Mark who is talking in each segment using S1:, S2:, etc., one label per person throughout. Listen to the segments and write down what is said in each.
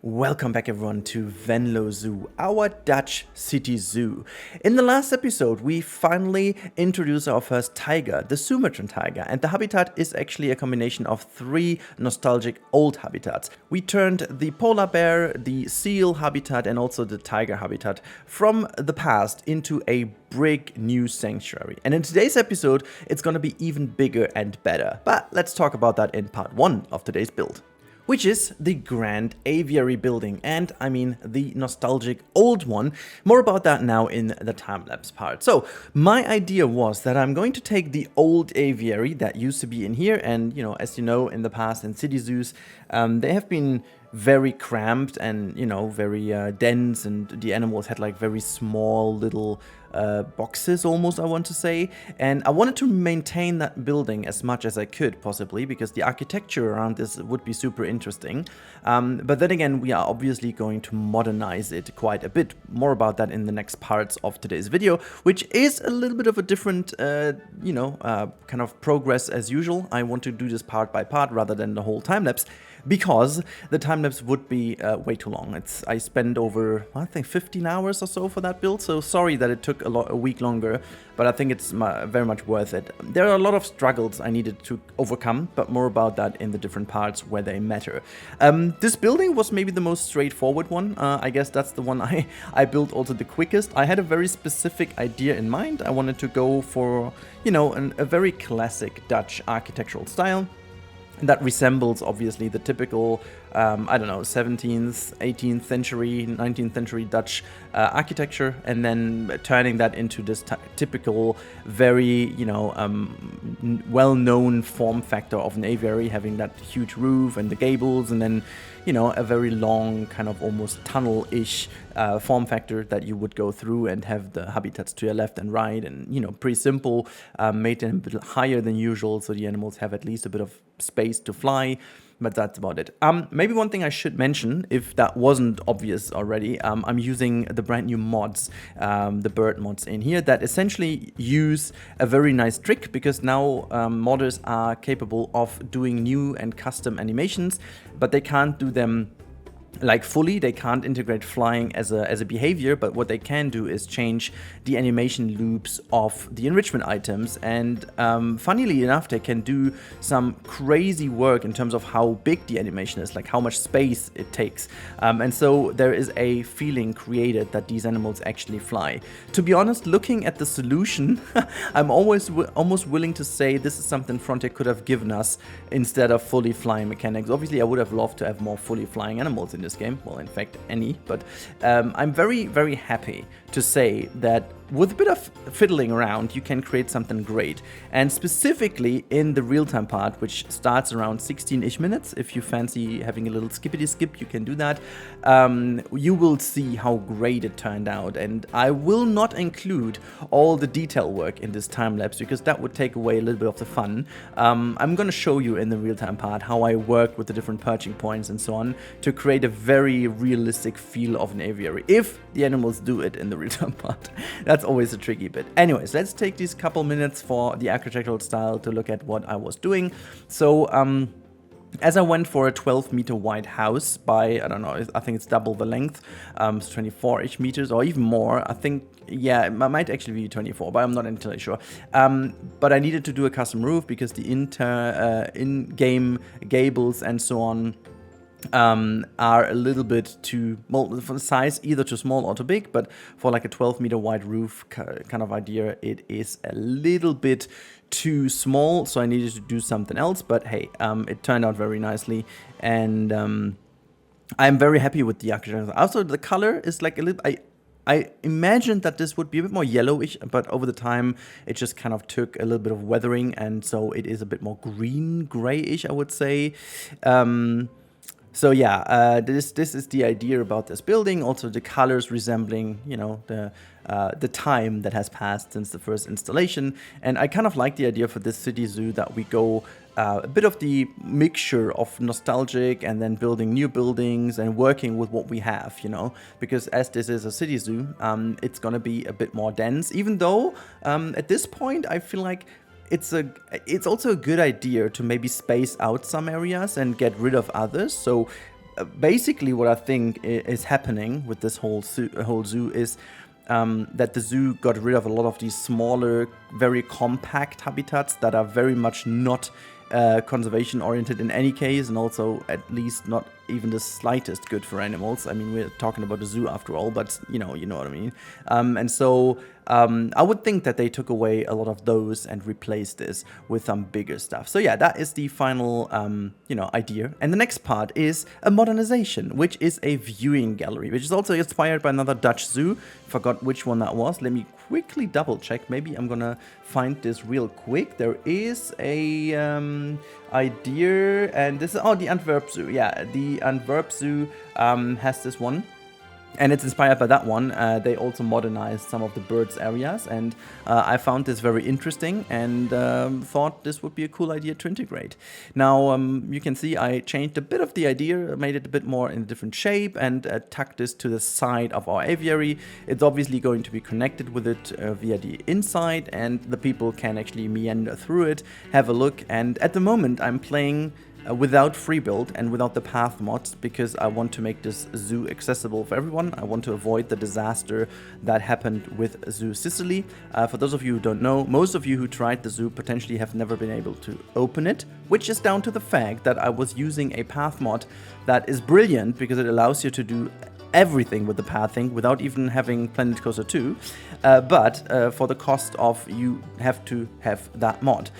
S1: Welcome back everyone to Venlo Zoo, our Dutch city zoo. In the last episode, we finally introduced our first tiger, the Sumatran tiger, and the habitat is actually a combination of three nostalgic old habitats. We turned the polar bear, the seal habitat, and also the tiger habitat from the past into a big new sanctuary. And in today's episode, it's gonna be even bigger and better. But let's talk about that in part 1 of today's build, which is the grand aviary building, and I mean the nostalgic old one. More about that now in the time-lapse part. So my idea was that I'm going to take the old aviary that used to be in here, and as you know, in the past in city zoos, they have been very cramped and very dense, and the animals had like very small little boxes almost, I want to say. And I wanted to maintain that building as much as I could possibly, because the architecture around this would be super interesting. But then again, we are obviously going to modernize it quite a bit. More about that in the next parts of today's video, which is a little bit of a different kind of progress as usual. I want to do this part by part rather than the whole time lapse, because the time lapse would be way too long. I spent over, I think, 15 hours or so for that build, so sorry that it took a week longer, but I think it's very much worth it. There are a lot of struggles I needed to overcome, but more about that in the different parts where they matter. This building was maybe the most straightforward one. I guess that's the one I built also the quickest. I had a very specific idea in mind. I wanted to go for, a very classic Dutch architectural style that resembles obviously the typical 17th, 18th century, 19th century Dutch architecture, and then turning that into this typical, very well-known form factor of an aviary, having that huge roof and the gables, and then a very long kind of almost tunnel-ish form factor that you would go through and have the habitats to your left and right, and pretty simple, made them a bit higher than usual so the animals have at least a bit of space to fly. But that's about it. Maybe one thing I should mention, if that wasn't obvious already, I'm using the brand new mods, the bird mods in here, that essentially use a very nice trick, because now modders are capable of doing new and custom animations, but they can't do them like fully. They can't integrate flying as a behavior, but what they can do is change the animation loops of the enrichment items, and funnily enough, they can do some crazy work in terms of how big the animation is, like how much space it takes, and so there is a feeling created that these animals actually fly. To be honest, looking at the solution, I'm almost willing to say this is something Frontier could have given us instead of fully flying mechanics. Obviously, I would have loved to have more fully flying animals in this game, well, in fact any, but I'm very, very happy to say that with a bit of fiddling around, you can create something great. And specifically in the real-time part, which starts around 16-ish minutes, if you fancy having a little skippity skip, you can do that. You will see how great it turned out, and I will not include all the detail work in this time lapse, because that would take away a little bit of the fun. I'm gonna show you in the real-time part how I worked with the different perching points and so on to create a very realistic feel of an aviary, if the animals do it in the real-time part. That's always a tricky bit. Anyways, let's take these couple minutes for the architectural style to look at what I was doing. So, as I went for a 12-meter wide house by, I don't know, I think it's double the length, it's 24-ish meters or even more. I think, yeah, it might actually be 24, but I'm not entirely sure. But I needed to do a custom roof because the in-game gables and so on are a little bit too, well, for the size, either too small or too big, but for like a 12-meter wide roof kind of idea, it is a little bit too small, so I needed to do something else. But hey, it turned out very nicely, and I'm very happy with the architecture. Also, the color is like a little, I imagined that this would be a bit more yellowish, but over the time it just kind of took a little bit of weathering, and so it is a bit more green, grayish, I would say. So yeah, this is the idea about this building. Also, the colors resembling, the time that has passed since the first installation. And I kind of like the idea for this city zoo that we go a bit of the mixture of nostalgic and then building new buildings and working with what we have, because as this is a city zoo, it's gonna be a bit more dense. Even though at this point I feel like it's also a good idea to maybe space out some areas and get rid of others. So basically what I think is happening with this whole zoo is that the zoo got rid of a lot of these smaller, very compact habitats that are very much not conservation oriented in any case, and also at least not even the slightest good for animals. I mean, we're talking about a zoo after all, but you know what I mean. And so I would think that they took away a lot of those and replaced this with some bigger stuff. So yeah, that is the final idea. And the next part is a modernization, which is a viewing gallery, which is also inspired by another Dutch zoo. Forgot which one that was. Let me quickly double check. Maybe I'm gonna find this real quick. There is a idea, and this is the Antwerp Zoo. Yeah, the Antwerp Zoo has this one, and it's inspired by that one. They also modernized some of the birds areas, and I found this very interesting and thought this would be a cool idea to integrate. Now you can see I changed a bit of the idea, made it a bit more in a different shape, and tucked this to the side of our aviary. It's obviously going to be connected with it via the inside, and the people can actually meander through it, have a look. And at the moment I'm playing without free build and without the path mods, because I want to make this zoo accessible for everyone. I want to avoid the disaster that happened with Zoo Sicily. For those of you who don't know, most of you who tried the zoo potentially have never been able to open it, which is down to the fact that I was using a path mod that is brilliant because it allows you to do everything with the pathing without even having Planet Coaster 2, but for the cost of you have to have that mod.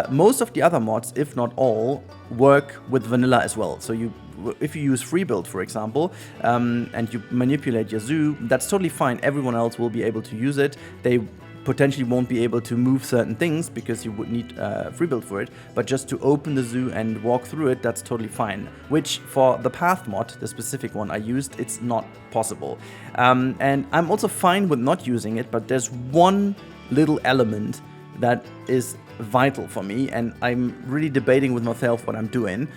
S1: Most of the other mods, if not all, work with vanilla as well. So if you use free build, for example, and you manipulate your zoo, that's totally fine. Everyone else will be able to use it. They potentially won't be able to move certain things because you would need free build for it, but just to open the zoo and walk through it, that's totally fine. Which for the path mod, the specific one I used, it's not possible. And I'm also fine with not using it, but there's one little element that is vital for me, and I'm really debating with myself what I'm doing.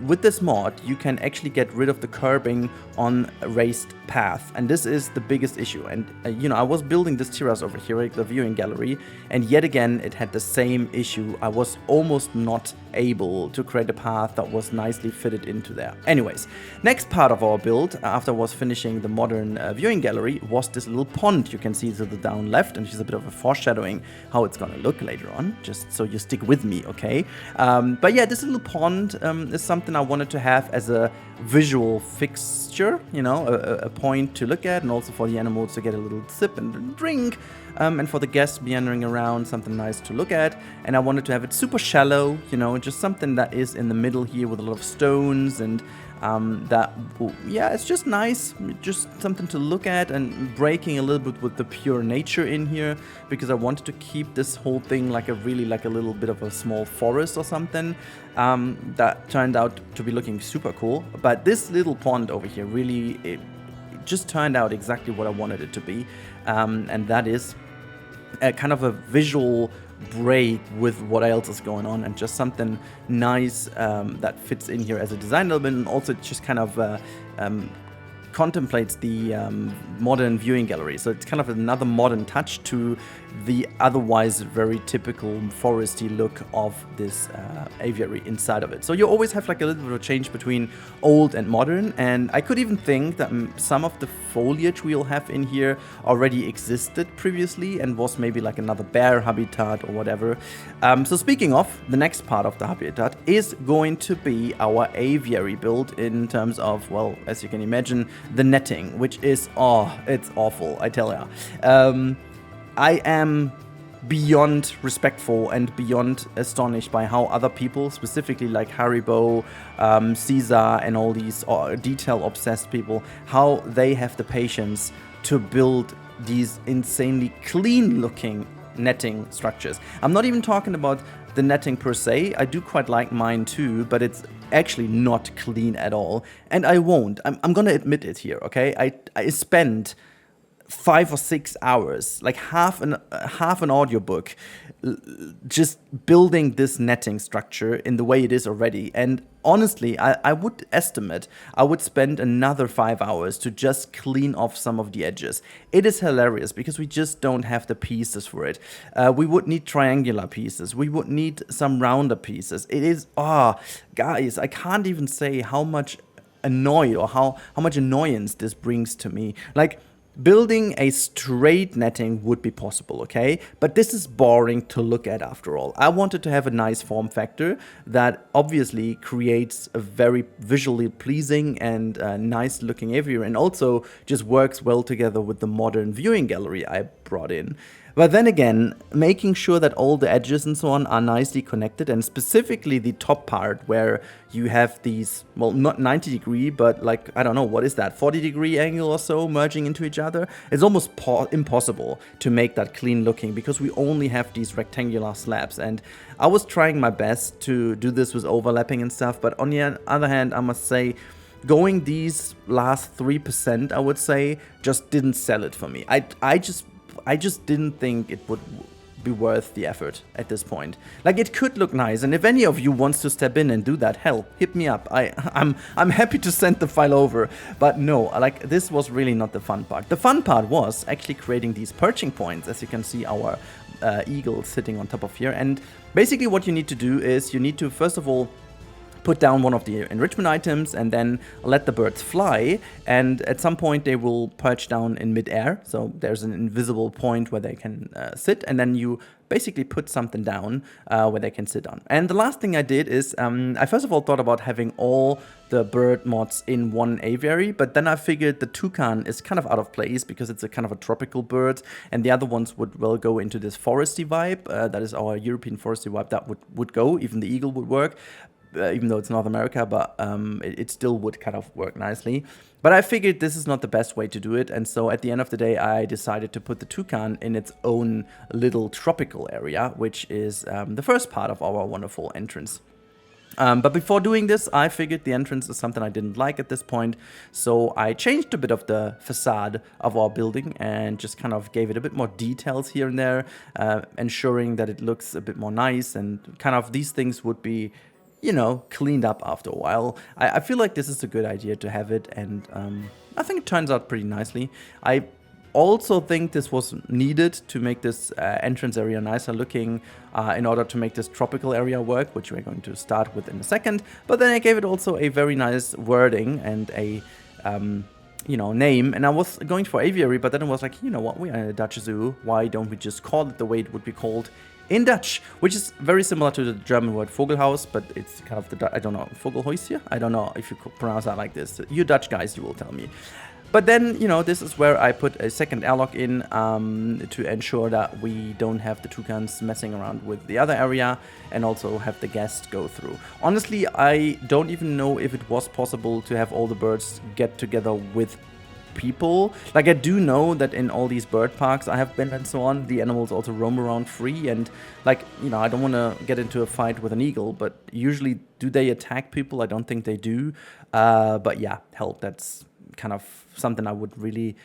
S1: With this mod, you can actually get rid of the curbing on a raised path, and this is the biggest issue. And I was building this terrace over here, like the viewing gallery, and yet again it had the same issue. I was almost not able to create a path that was nicely fitted into there. Anyways, next part of our build, after I was finishing the modern viewing gallery, was this little pond you can see to the down left, and which is a bit of a foreshadowing how it's gonna look later on, just so you stick with me, okay? But yeah, this little pond is something I wanted to have as a visual fixture, a point to look at, and also for the animals to get a little sip and drink, and for the guests meandering around, something nice to look at. And I wanted to have it super shallow, just something that is in the middle here with a lot of stones, and it's just nice, just something to look at, and breaking a little bit with the pure nature in here, because I wanted to keep this whole thing like a little bit of a small forest or something. That turned out to be looking super cool. But this little pond over here really, it just turned out exactly what I wanted it to be, and that is a kind of a visual break with what else is going on, and just something nice that fits in here as a design element, and also just kind of contemplates the modern viewing gallery. So it's kind of another modern touch to the otherwise very typical foresty look of this aviary inside of it. So you always have like a little bit of a change between old and modern, and I could even think that some of the foliage we'll have in here already existed previously and was maybe like another bear habitat or whatever. So speaking of, the next part of the habitat is going to be our aviary build in terms of, well, as you can imagine, the netting, which is, it's awful, I tell ya. I am beyond respectful and beyond astonished by how other people, specifically like Haribo, Caesar, and all these detail-obsessed people, how they have the patience to build these insanely clean-looking netting structures. I'm not even talking about the netting per se. I do quite like mine too, but it's actually not clean at all. And I won't. I'm gonna admit it here, okay? I spent 5 or 6 hours, like half an audiobook, just building this netting structure in the way it is already. And honestly, I would estimate I would spend another 5 hours to just clean off some of the edges. It is hilarious because we just don't have the pieces for it. We would need triangular pieces. We would need some rounder pieces. It is, guys, I can't even say how much annoyed, or how much annoyance this brings to me. Like, building a straight netting would be possible, okay? But this is boring to look at after all. I wanted to have a nice form factor that obviously creates a very visually pleasing and nice looking aviary, and also just works well together with the modern viewing gallery I brought in. But then again, making sure that all the edges and so on are nicely connected, and specifically the top part where you have these, well, not 90-degree, but like, I don't know, what is that, 40-degree angle or so merging into each other? It's almost impossible to make that clean looking because we only have these rectangular slabs. And I was trying my best to do this with overlapping and stuff, but on the other hand, I must say, going these last 3%, I would say, just didn't sell it for me. I just didn't think it would be worth the effort at this point. Like, it could look nice, and if any of you wants to step in and do that, hell, hit me up. I'm happy to send the file over. But no, like, this was really not the fun part. The fun part was actually creating these perching points. As you can see, our eagle sitting on top of here. And basically what you need to do is you need to, first of all, put down one of the enrichment items and then let the birds fly, and at some point they will perch down in mid-air, so there's an invisible point where they can sit, and then you basically put something down where they can sit on. And the last thing I did is I first of all thought about having all the bird mods in one aviary, but then I figured the toucan is kind of out of place because it's a kind of a tropical bird, and the other ones would well go into this foresty vibe. That is our European foresty vibe that would go. Even the eagle would work. Even though it's North America, but it still would kind of work nicely. But I figured this is not the best way to do it, and so at the end of the day, I decided to put the toucan in its own little tropical area, which is the first part of our wonderful entrance. But before doing this, I figured the entrance is something I didn't like at this point, so I changed a bit of the facade of our building and just kind of gave it a bit more details here and there, ensuring that it looks a bit more nice, and kind of these things would be, you know, cleaned up after a while. I feel like this is a good idea to have it, and I think it turns out pretty nicely. I also think this was needed to make this entrance area nicer looking in order to make this tropical area work, which we're going to start with in a second. But then I gave it also a very nice wording and a you know, name, and I was going for aviary, but then it was like, you know what, we are in a Dutch zoo, why don't we just call it the way it would be called in Dutch, which is very similar to the German word Vogelhaus, but it's kind of the, I don't know, Vogelhäuschen? I don't know if you could pronounce that like this. You Dutch guys, you will tell me. But then, you know, this is where I put a second airlock in to ensure that we don't have the toucans messing around with the other area, and also have the guests go through. Honestly, I don't even know if it was possible to have all the birds get together with people. Like, I do know that in all these bird parks I have been and so on, the animals also roam around free, and like, you know, I don't want to get into a fight with an eagle, but usually do they attack people? I don't think they do. But yeah, hell, that's kind of something I would really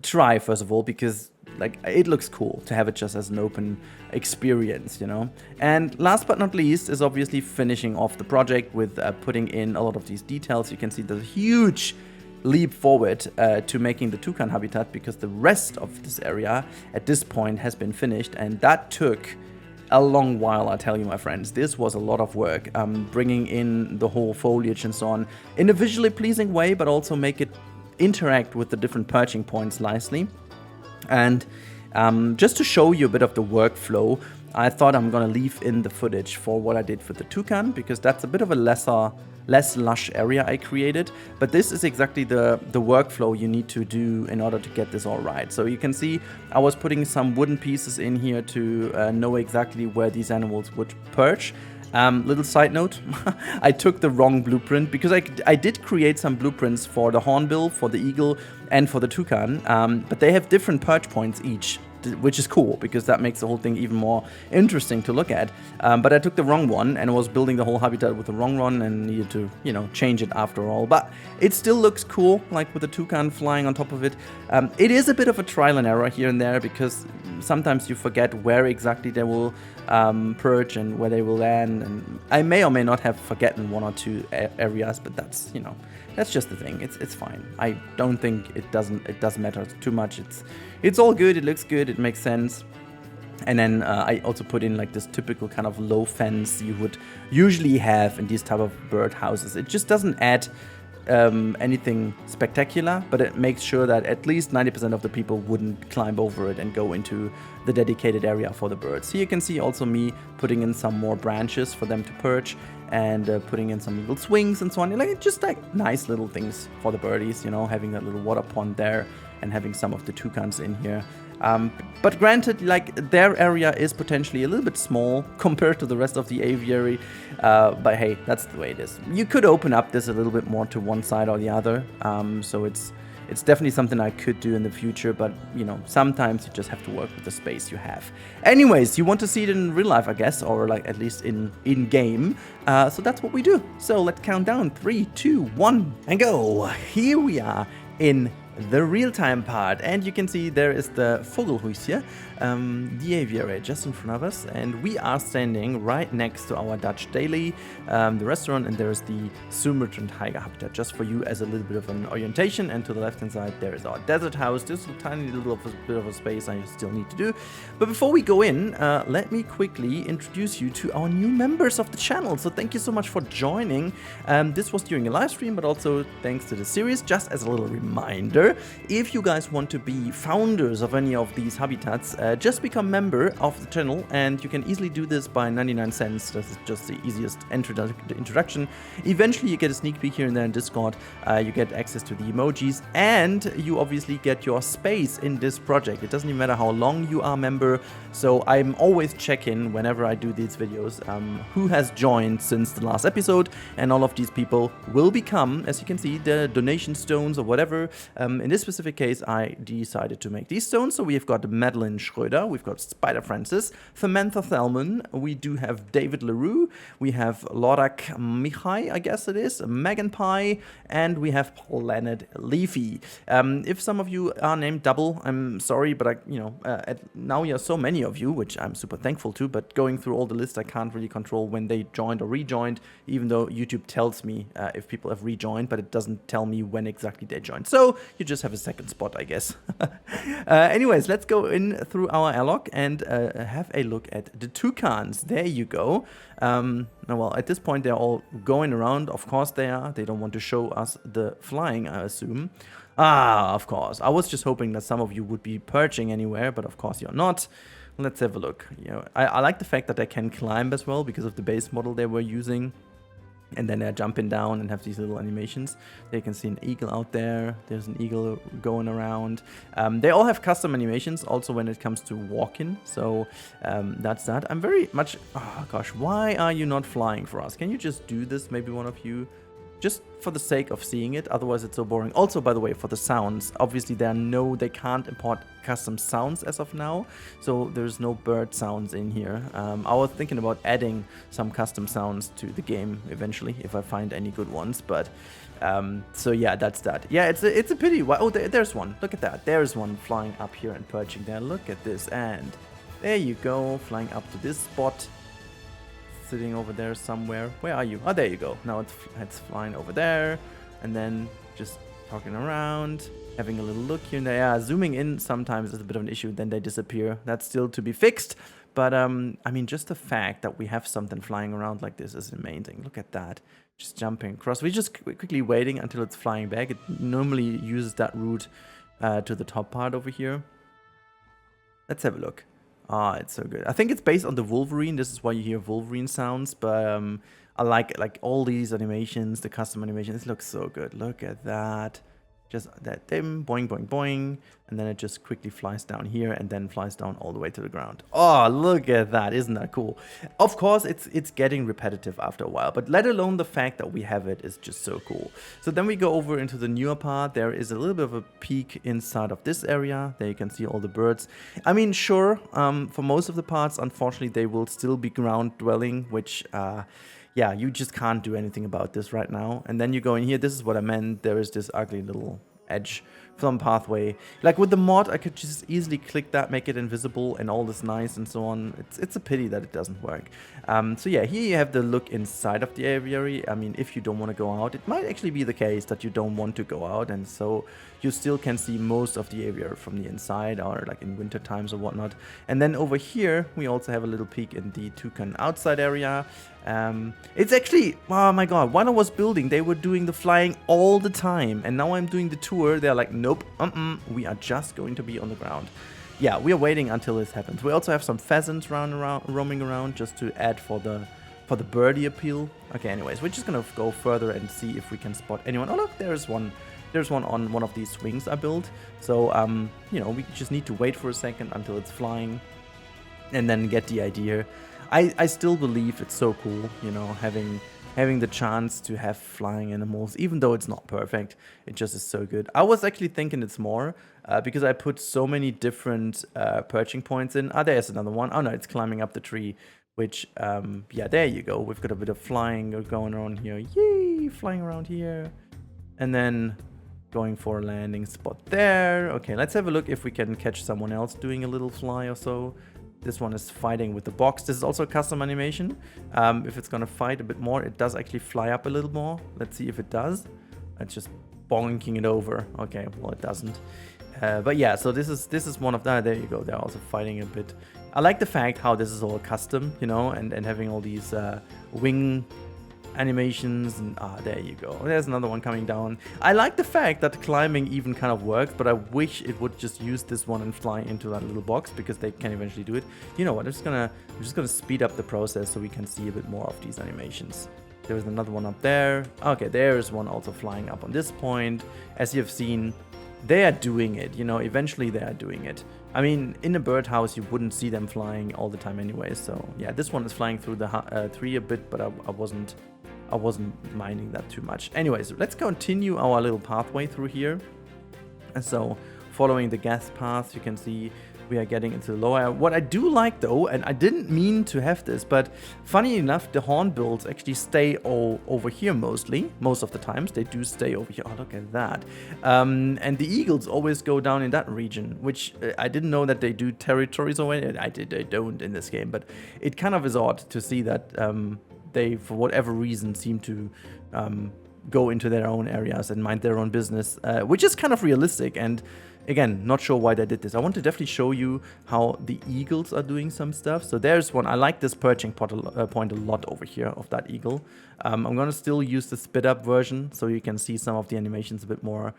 S1: try, first of all, because like, it looks cool to have it just as an open experience, you know. And last but not least is obviously finishing off the project with putting in a lot of these details. You can see the huge leap forward to making the toucan habitat, because the rest of this area at this point has been finished, and that took a long while, I tell you, my friends. This was a lot of work, bringing in the whole foliage and so on in a visually pleasing way, but also make it interact with the different perching points nicely. And just to show you a bit of the workflow, I thought I'm gonna leave in the footage for what I did for the toucan, because that's a bit of a less lush area I created, but this is exactly the workflow you need to do in order to get this all right. So you can see I was putting some wooden pieces in here to know exactly where these animals would perch. Little side note, I took the wrong blueprint, because I did create some blueprints for the hornbill, for the eagle, and for the toucan, but they have different perch points each, which is cool, because that makes the whole thing even more interesting to look at. But I took the wrong one and was building the whole habitat with the wrong one, and needed to, you know, change it after all. But it still looks cool, like with the toucan flying on top of it. It is a bit of a trial and error here and there, because sometimes you forget where exactly they will perch and where they will land. And I may or may not have forgotten one or two areas, but that's, you know, that's just the thing. It's fine. I don't think it doesn't matter too much. It's all good. It looks good. It makes sense. And then I also put in like this typical kind of low fence you would usually have in these type of bird houses. It just doesn't add anything spectacular, but it makes sure that at least 90% of the people wouldn't climb over it and go into the dedicated area for the birds. Here you can see also me putting in some more branches for them to perch, and putting in some little swings and so on, like just like nice little things for the birdies, you know, having that little water pond there and having some of the toucans in here. But granted, like their area is potentially a little bit small compared to the rest of the aviary, but hey, that's the way it is. You could open up this a little bit more to one side or the other, so it's definitely something I could do in the future, but you know, sometimes you just have to work with the space you have. Anyways, you want to see it in real life, I guess, or like at least in game. So that's what we do. So let's count down 3, 2, 1, and go. Here we are in the real-time part, and you can see there is the Vogelhuisje, the aviary just in front of us, and we are standing right next to our Dutch Daily, the restaurant, and there is the Sumert and Tiger habitat just for you as a little bit of an orientation. And to the left hand side there is our desert house. This is a tiny little bit of a space I still need to do, but before we go in, let me quickly introduce you to our new members of the channel. So thank you so much for joining. This was during a live stream, but also thanks to the series. Just as a little reminder, if you guys want to be founders of any of these habitats, just become member of the channel, and you can easily do this by 99 cents. This is just the easiest introduction. Eventually you get a sneak peek here and there in Discord, you get access to the emojis, and you obviously get your space in this project. It doesn't even matter how long you are a member, so I'm always checking whenever I do these videos who has joined since the last episode, and all of these people will become, as you can see, the donation stones or whatever. In this specific case, I decided to make these stones. So we've got Madeline Schröder, we've got Spider Francis, Samantha Thelman, we do have David LaRue, we have Lorak Mihai, I guess it is, Megan Pie, and we have Planet Leafy. If some of you are named double, I'm sorry, but now you're so many of you, which I'm super thankful to, but going through all the lists, I can't really control when they joined or rejoined, even though YouTube tells me if people have rejoined, but it doesn't tell me when exactly they joined. So you just have a second spot, I guess. Anyways, let's go in through our airlock and have a look at the toucans. There you go. Well, at this point, they're all going around. Of course they are. They don't want to show us the flying, I assume. Ah, of course. I was just hoping that some of you would be perching anywhere, but of course you're not. Let's have a look. You know, I like the fact that they can climb as well because of the base model they were using. And then they're jumping down and have these little animations. They can see an eagle out there. There's an eagle going around. They all have custom animations also when it comes to walking. So that's that. I'm very much... Oh gosh, why are you not flying for us? Can you just do this, maybe one of you? Just for the sake of seeing it, otherwise it's so boring. Also, by the way, for the sounds, obviously they can't import custom sounds as of now, so there's no bird sounds in here. I was thinking about adding some custom sounds to the game eventually, if I find any good ones, but so yeah, that's that. Yeah, it's a pity. Oh, there's one. Look at that. There's one flying up here and perching there. Look at this, and there you go, flying up to this spot. Sitting over there somewhere. Where are you? Oh, there you go. Now it's flying over there, and then just talking around, having a little look here and there. Yeah, zooming in sometimes is a bit of an issue. Then they disappear. That's still to be fixed. But I mean, just the fact that we have something flying around like this is amazing. Look at that. Just jumping across. We're just quickly waiting until it's flying back. It normally uses that route to the top part over here. Let's have a look. Ah, it's so good. I think it's based on the Wolverine. This is why you hear Wolverine sounds. But I like all these animations, the custom animations. It looks so good. Look at that. Just that dim, boing, boing, boing. And then it just quickly flies down here and then flies down all the way to the ground. Oh, look at that. Isn't that cool? Of course, it's getting repetitive after a while, but let alone the fact that we have it is just so cool. So then we go over into the newer part. There is a little bit of a peek inside of this area. There you can see all the birds. I mean, sure, for most of the parts, unfortunately, they will still be ground dwelling, which... yeah, you just can't do anything about this right now. And then you go in here. This is what I meant. There is this ugly little edge from pathway. Like with the mod, I could just easily click that, make it invisible, and all this nice and so on. It's a pity that it doesn't work. So yeah, here you have the look inside of the aviary. I mean, if you don't want to go out, it might actually be the case that you don't want to go out, and so you still can see most of the aviary from the inside, or like in winter times or whatnot. And then over here, we also have a little peek in the toucan outside area. It's actually, oh my god, while I was building, they were doing the flying all the time, and now I'm doing the tour, they're like, nope, we are just going to be on the ground. Yeah, we are waiting until this happens. We also have some pheasants roaming around just to add for the birdie appeal. Okay, anyways, we're just gonna go further and see if we can spot anyone. Oh look, there's one on one of these swings I built. So you know, we just need to wait for a second until it's flying and then get the idea. I still believe it's so cool, you know, having the chance to have flying animals, even though it's not perfect. It just is so good. I was actually thinking it's more because I put so many different perching points in. Ah, there's another one. Oh no, it's climbing up the tree, which, yeah, there you go. We've got a bit of flying going on here. Yay, flying around here. And then going for a landing spot there. Okay, let's have a look if we can catch someone else doing a little fly or so. This one is fighting with the box. This is also a custom animation. If it's gonna fight a bit more, it does actually fly up a little more. Let's see if it does. It's just bonking it over. Okay, well it doesn't. But yeah, so this is one of that. There you go. They're also fighting a bit. I like the fact how this is all custom, you know, and having all these wing animations, and there you go. There's another one coming down. I like the fact that climbing even kind of works, but I wish it would just use this one and fly into that little box, because they can eventually do it. You know what, I'm just gonna speed up the process so we can see a bit more of these animations. There's another one up there. Okay, there's one also flying up on this point. As you've seen, they are doing it, you know, eventually they are doing it. I mean, in a birdhouse, you wouldn't see them flying all the time anyway, so yeah, this one is flying through the tree a bit, but I wasn't minding that too much. Anyways, let's continue our little pathway through here. And so, following the gas path, you can see we are getting into the lower. What I do like though, and I didn't mean to have this, but funny enough, the hornbills actually stay all over here mostly. Most of the times they do stay over here. Oh, look at that. And the eagles always go down in that region, which I didn't know that they do territories over it. They don't in this game, but it kind of is odd to see that they, for whatever reason, seem to go into their own areas and mind their own business, which is kind of realistic. And again, not sure why they did this. I want to definitely show you how the eagles are doing some stuff. So there's one. I like this perching point a lot over here of that eagle. I'm going to still use the sped up version so you can see some of the animations a bit more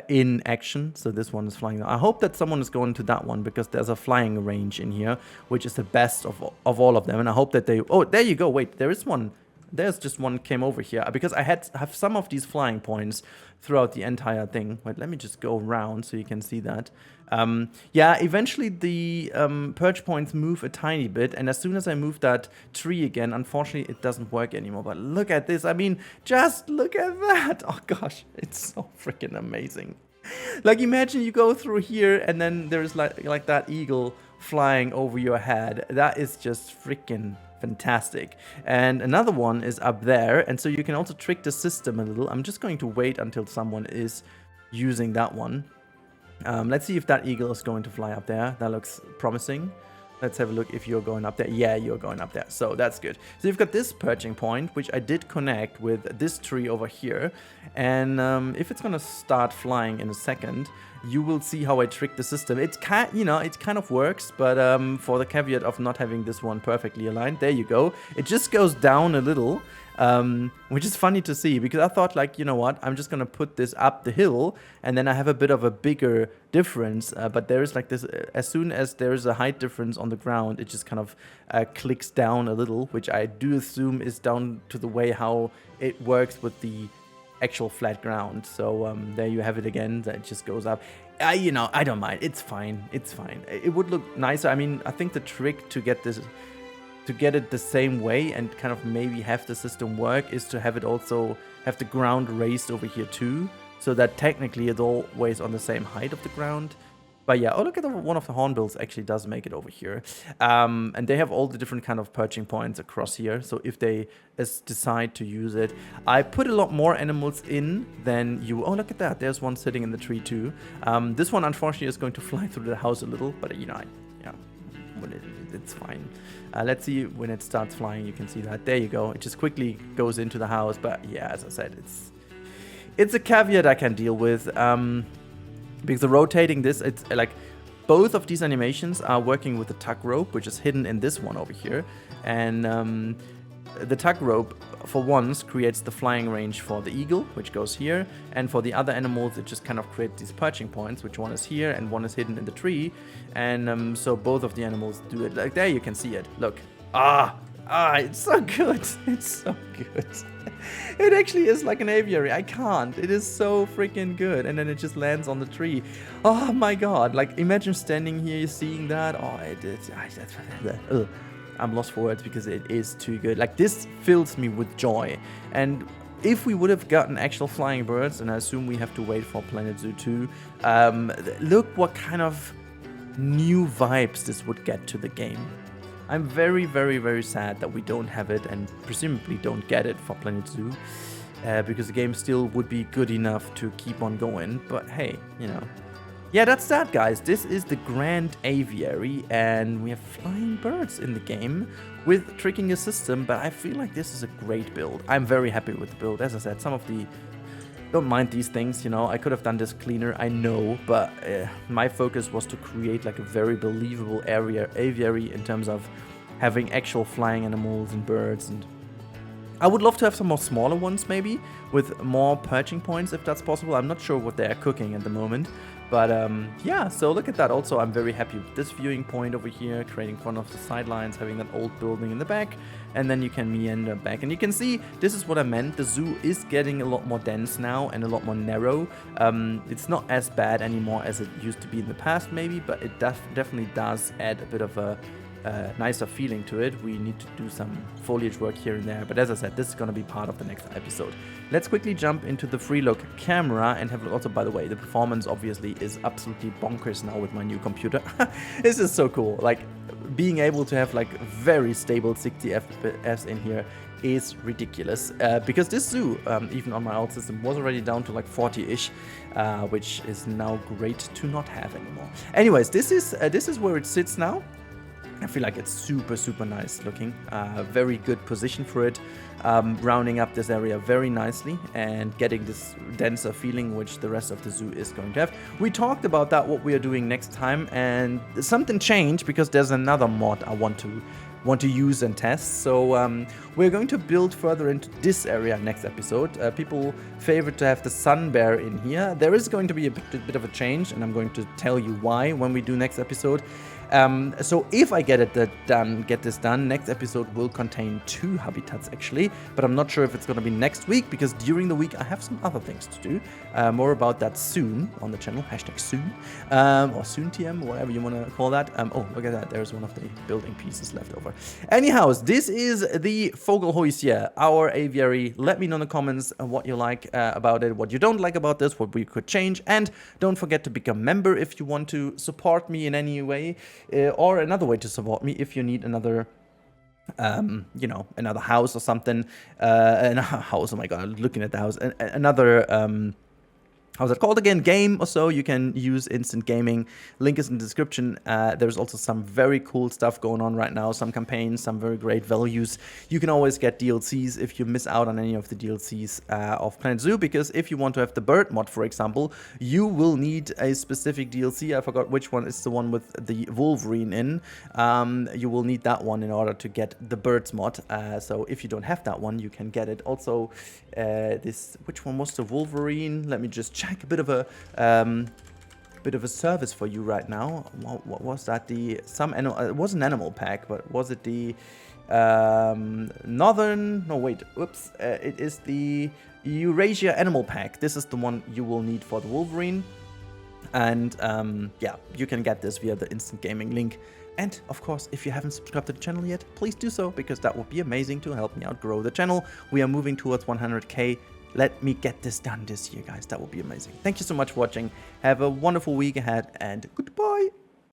S1: in action. So this one is flying. I hope that someone is going to that one, because there's a flying range in here, which is the best of all of them. And I hope that they... Oh, there you go. Wait, there is one. There's just one came over here, because I have some of these flying points throughout the entire thing. Wait, let me just go around so you can see that. Yeah, eventually the perch points move a tiny bit, and as soon as I move that tree again, unfortunately it doesn't work anymore. But look at this. I mean, just look at that. Oh gosh, it's so freaking amazing. Like, imagine you go through here and then there's like that eagle flying over your head. That is just freaking fantastic. And another one is up there, and so you can also trick the system a little. I'm just going to wait until someone is using that one. Let's see if that eagle is going to fly up there. That looks promising. Let's have a look if you're going up there. Yeah, you're going up there. So that's good. So you've got this perching point, which I did connect with this tree over here. And if it's going to start flying in a second, you will see how I trick the system. It's you know, it kind of works, but for the caveat of not having this one perfectly aligned, there you go. It just goes down a little, which is funny to see, because I thought, like, you know what, I'm just gonna put this up the hill, and then I have a bit of a bigger difference. But there is like this, as soon as there is a height difference on the ground, it just kind of clicks down a little, which I do assume is down to the way how it works with the actual flat ground. So there you have it again. That just goes up. You know, I don't mind. It's fine. It's fine. It would look nicer. I mean, I think the trick to get this, to get it the same way and kind of maybe have the system work, is to have it also have the ground raised over here too, so that technically it's always on the same height of the ground. But yeah, oh, look at one of the hornbills actually does make it over here. And they have all the different kind of perching points across here. So if they decide to use it, I put a lot more animals in than you. Oh, look at that. There's one sitting in the tree too. This one, unfortunately, is going to fly through the house a little. But, you know, yeah, it's fine. Let's see when it starts flying. You can see that. There you go. It just quickly goes into the house. But yeah, as I said, it's a caveat I can deal with. Because the rotating this, it's like both of these animations are working with the tug rope, which is hidden in this one over here. And the tug rope, for once, creates the flying range for the eagle, which goes here. And for the other animals, it just kind of creates these perching points, which one is here and one is hidden in the tree. And so both of the animals do it. Like there you can see it. Look. It's so good. It's so good. It actually is like an aviary. I can't. It is so freaking good. And then it just lands on the tree. Oh my god. Like, imagine standing here, seeing that. Oh, I'm lost for words because it is too good. Like, this fills me with joy. And if we would have gotten actual flying birds, and I assume we have to wait for Planet Zoo 2, look what kind of new vibes this would get to the game. I'm very, very, very sad that we don't have it and presumably don't get it for Planet Zoo because the game still would be good enough to keep on going. But hey, you know. Yeah, that's that, guys. This is the Grand Aviary and we have flying birds in the game with tricking a system, but I feel like this is a great build. I'm very happy with the build. As I said, some of the... Don't mind these things, you know, I could have done this cleaner, I know, but my focus was to create like a very believable aviary in terms of having actual flying animals and birds. And I would love to have some more smaller ones maybe, with more perching points if that's possible. I'm not sure what they are cooking at the moment. But yeah, so look at that. Also, I'm very happy with this viewing point over here, creating one of the sidelines, having that old building in the back, and then you can meander back. And you can see, this is what I meant. The zoo is getting a lot more dense now and a lot more narrow. It's not as bad anymore as it used to be in the past, maybe, but it definitely does add a bit of a nicer feeling to it. We need to do some foliage work here and there, but as I said, this is going to be part of the next episode. Let's quickly jump into the free look camera and have a look. Also, by the way, the performance obviously is absolutely bonkers now with my new computer. This is so cool. Like, being able to have like very stable 60 FPS in here is ridiculous, because this zoo, even on my old system, was already down to like 40-ish, which is now great to not have anymore. Anyways, this is where it sits now. I feel like it's super, super nice looking. Very good position for it. Rounding up this area very nicely and getting this denser feeling which the rest of the zoo is going to have. We talked about that, what we are doing next time, and something changed because there's another mod I want to use and test. So we're going to build further into this area next episode. People favor to have the sun bear in here. There is going to be a bit of a change, and I'm going to tell you why when we do next episode. So if I get this done, next episode will contain 2 habitats actually, but I'm not sure if it's going to be next week because during the week I have some other things to do. More about that soon on the channel, #soon, or soon TM, whatever you want to call that. Oh, look at that, there's one of the building pieces left over. Anyhow, this is the Vogelhäuschen, our aviary. Let me know in the comments what you like about it, what you don't like about this, what we could change, and don't forget to become a member if you want to support me in any way. Or another way to support me if you need another, you know, another house or something. Another house, oh my god, looking at the house. Another, how's it called again? Game or so. You can use instant gaming. Link is in the description. There's also some very cool stuff going on right now. Some campaigns, some very great values. You can always get DLCs if you miss out on any of the DLCs of Planet Zoo. Because if you want to have the bird mod, for example, you will need a specific DLC. I forgot which one. It's the one with the Wolverine in. You will need that one in order to get the birds mod. So if you don't have that one, you can get it. Also, which one was the Wolverine? Let me just check. A bit of a service for you right now. What was that? It was an animal pack, but was it the northern? No, wait. Oops. It is the Eurasia animal pack. This is the one you will need for the Wolverine. And yeah, you can get this via the instant gaming link. And of course, if you haven't subscribed to the channel yet, please do so, because that would be amazing to help me out grow the channel. We are moving towards 100k Let me get this done this year, guys. That would be amazing. Thank you so much for watching. Have a wonderful week ahead, and goodbye.